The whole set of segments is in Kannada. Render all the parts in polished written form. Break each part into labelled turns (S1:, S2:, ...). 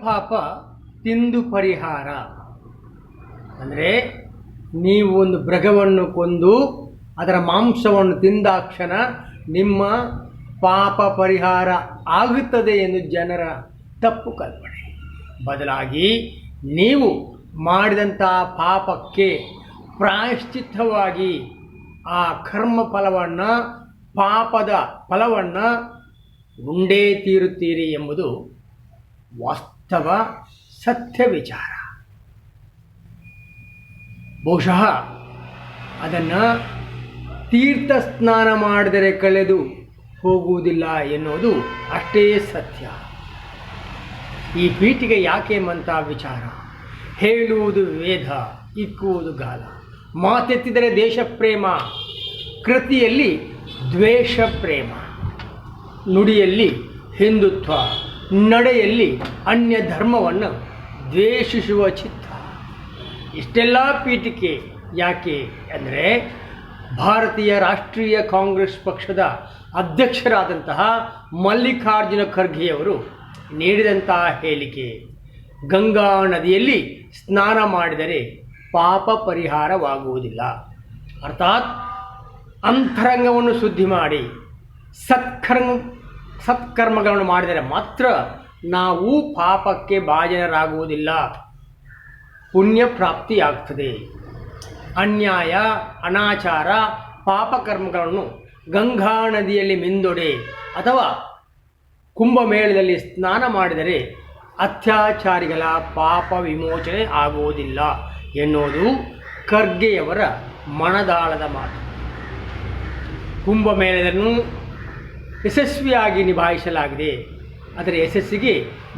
S1: ಪಾಪ ತಿಂದು ಪರಿಹಾರ ಅಂದರೆ ನೀವು ಒಂದು ಮೃಗವನ್ನು ಕೊಂದು ಅದರ ಮಾಂಸವನ್ನು ತಿಂದಾಕ್ಷಣ ನಿಮ್ಮ ಪಾಪ ಪರಿಹಾರ ಆಗುತ್ತದೆ ಎಂದು ಜನರ ತಪ್ಪು ಕಲ್ಪನೆ. ಬದಲಾಗಿ ನೀವು ಮಾಡಿದಂತಹ ಪಾಪಕ್ಕೆ ಪ್ರಾಯಶ್ಚಿತ್ತವಾಗಿ ಆ ಕರ್ಮ ಫಲವನ್ನು, ಪಾಪದ ಫಲವನ್ನು ಉಂಡೇ ತೀರುತ್ತೀರಿ ಎಂಬುದು ವಾಸ್ತವ ಸತ್ಯ ವಿಚಾರ. ಬಹುಶಃ ಅದನ್ನು ತೀರ್ಥ ಸ್ನಾನ ಮಾಡಿದರೆ ಕಳೆದು ಹೋಗುವುದಿಲ್ಲ ಎನ್ನುವುದು ಅಷ್ಟೇ ಸತ್ಯ. ಈ ಪೀಠಿಗೆ ಯಾಕೆ ಮಂತ ವಿಚಾರ? ಹೇಳುವುದು ವೇದ, ಇಕ್ಕುವುದು ಗಾಲ. ಮಾತೆತ್ತಿದರೆ ದೇಶ ಪ್ರೇಮ, ಕೃತಿಯಲ್ಲಿ ದ್ವೇಷ ಪ್ರೇಮ, ನುಡಿಯಲ್ಲಿ ಹಿಂದುತ್ವ, ನಡೆಯಲ್ಲಿ ಅನ್ಯ ಧರ್ಮವನ್ನು ದ್ವೇಷಿಸುವ ಚಿತ್ತ. ಇಷ್ಟೆಲ್ಲ ಪೀಠಿಕೆ ಯಾಕೆ ಅಂದರೆ ಭಾರತೀಯ ರಾಷ್ಟ್ರೀಯ ಕಾಂಗ್ರೆಸ್ ಪಕ್ಷದ ಅಧ್ಯಕ್ಷರಾದಂತಹ ಮಲ್ಲಿಕಾರ್ಜುನ ಖರ್ಗೆಯವರು ನೀಡಿದಂತಹ ಹೇಳಿಕೆ, ಗಂಗಾ ನದಿಯಲ್ಲಿ ಸ್ನಾನ ಮಾಡಿದರೆ ಪಾಪ ಪರಿಹಾರವಾಗುವುದಿಲ್ಲ. ಅರ್ಥಾತ್ ಅಂತರಂಗವನ್ನು ಶುದ್ಧಿ ಮಾಡಿ ಸತ್ಕರ್ಮಗಳನ್ನು ಮಾಡಿದರೆ ಮಾತ್ರ ನಾವು ಪಾಪಕ್ಕೆ ಭಾಜನರಾಗುವುದಿಲ್ಲ, ಪುಣ್ಯ ಪ್ರಾಪ್ತಿಯಾಗ್ತದೆ. ಅನ್ಯಾಯ, ಅನಾಚಾರ, ಪಾಪಕರ್ಮಗಳನ್ನು ಗಂಗಾ ನದಿಯಲ್ಲಿ ಮಿಂದೊಡೆ ಅಥವಾ ಕುಂಭಮೇಳದಲ್ಲಿ ಸ್ನಾನ ಮಾಡಿದರೆ ಅತ್ಯಾಚಾರಿಗಳ ಪಾಪ ವಿಮೋಚನೆ ಆಗುವುದಿಲ್ಲ ಎನ್ನುವುದು ಖರ್ಗೆಯವರ ಮನದಾಳದ ಮಾತು. ಕುಂಭಮೇಳವನ್ನು ಯಶಸ್ವಿಯಾಗಿ ನಿಭಾಯಿಸಲಾಗಿದೆ. ಅದರ ಯಶಸ್ಸಿಗೆ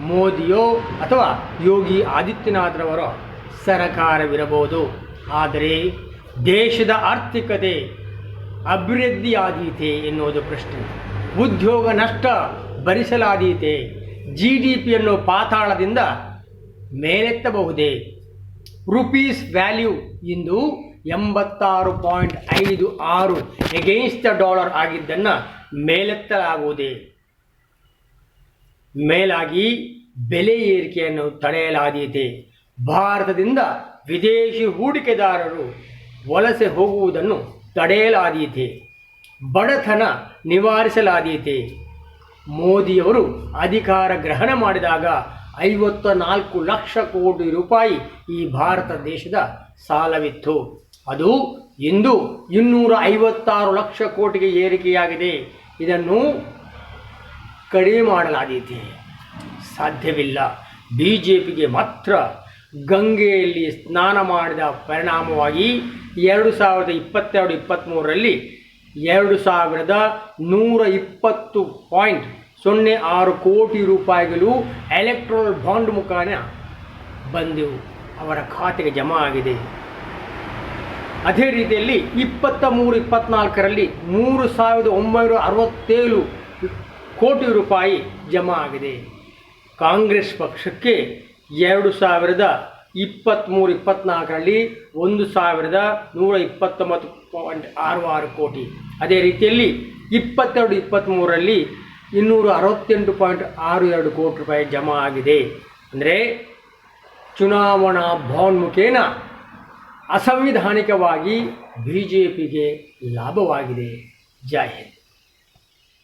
S1: ಮೋದಿಯೋ ಅಥವಾ ಯೋಗಿ ಆದಿತ್ಯನಾಥ್ರವರ ಸರಕಾರವಿರಬಹುದು. ಆದರೆ ದೇಶದ ಆರ್ಥಿಕತೆ ಅಭಿವೃದ್ಧಿಯಾದೀತೆ ಎನ್ನುವುದು ಪ್ರಶ್ನೆ. ಉದ್ಯೋಗ ನಷ್ಟ ಭರಿಸಲಾದೀತೆ? GDPಯನ್ನು ಪಾತಾಳದಿಂದ ಮೇಲೆತ್ತಬಹುದೇ? ರುಪೀಸ್ ವ್ಯಾಲ್ಯೂ ಇಂದು 86.56 ಎಗೇನ್ಸ್ಟ್ ದ ಡಾಲರ್ ಆಗಿದ್ದನ್ನು ಮೇಲೆತ್ತಲಾಗುವುದೇ? ಮೇಲಾಗಿ ಬೆಲೆ ಏರಿಕೆಯನ್ನು ತಡೆಯಲಾದೀತೆ? ಭಾರತದಿಂದ ವಿದೇಶಿ ಹೂಡಿಕೆದಾರರು ವಲಸೆ ಹೋಗುವುದನ್ನು ತಡೆಯಲಾದೀತೆ? ಬಡತನ ನಿವಾರಿಸಲಾದೀತೆ? ಮೋದಿಯವರು ಅಧಿಕಾರ ಗ್ರಹಣ ಮಾಡಿದಾಗ 54 ಲಕ್ಷ ಕೋಟಿ ರೂಪಾಯಿ ಈ ಭಾರತ ದೇಶದ ಸಾಲವಿತ್ತು. ಅದು ಇಂದು 256 ಲಕ್ಷ ಕೋಟಿಗೆ ಏರಿಕೆಯಾಗಿದೆ. ಇದನ್ನು ಕಡಿಮೆ ಮಾಡಲಾದೀತೆ? ಸಾಧ್ಯವಿಲ್ಲ. BJPಗೆ ಮಾತ್ರ ಗಂಗೆಯಲ್ಲಿ ಸ್ನಾನ ಮಾಡಿದ ಪರಿಣಾಮವಾಗಿ 2022-23ರಲ್ಲಿ 2120.06 ಕೋಟಿ ರೂಪಾಯಿಗಳು ಎಲೆಕ್ಟ್ರಲ್ ಬಾಂಡ್ ಮುಖಾಂತರ ಬಂದೆವು, ಅವರ ಖಾತೆಗೆ ಜಮಾ ಆಗಿದೆ. ಅದೇ ರೀತಿಯಲ್ಲಿ 23-24ರಲ್ಲಿ 3967 ಕೋಟಿ ರೂಪಾಯಿ ಜಮಾ ಆಗಿದೆ. ಕಾಂಗ್ರೆಸ್ ಪಕ್ಷಕ್ಕೆ 2023-24ರಲ್ಲಿ 1129.66 ಕೋಟಿ. ಅದೇ ರೀತಿಯಲ್ಲಿ 22-23ರಲ್ಲಿ 268.62 ಕೋಟಿ ರೂಪಾಯಿ ಜಮಾ ಆಗಿದೆ. ಅಂದರೆ ಚುನಾವಣಾ ಬಾಂಡ್ ಮುಖೇನ ಅಸಂವಿಧಾನಿಕವಾಗಿ BJPಗೆ ಲಾಭವಾಗಿದೆ. ಜೈ ಹಿಂದ್.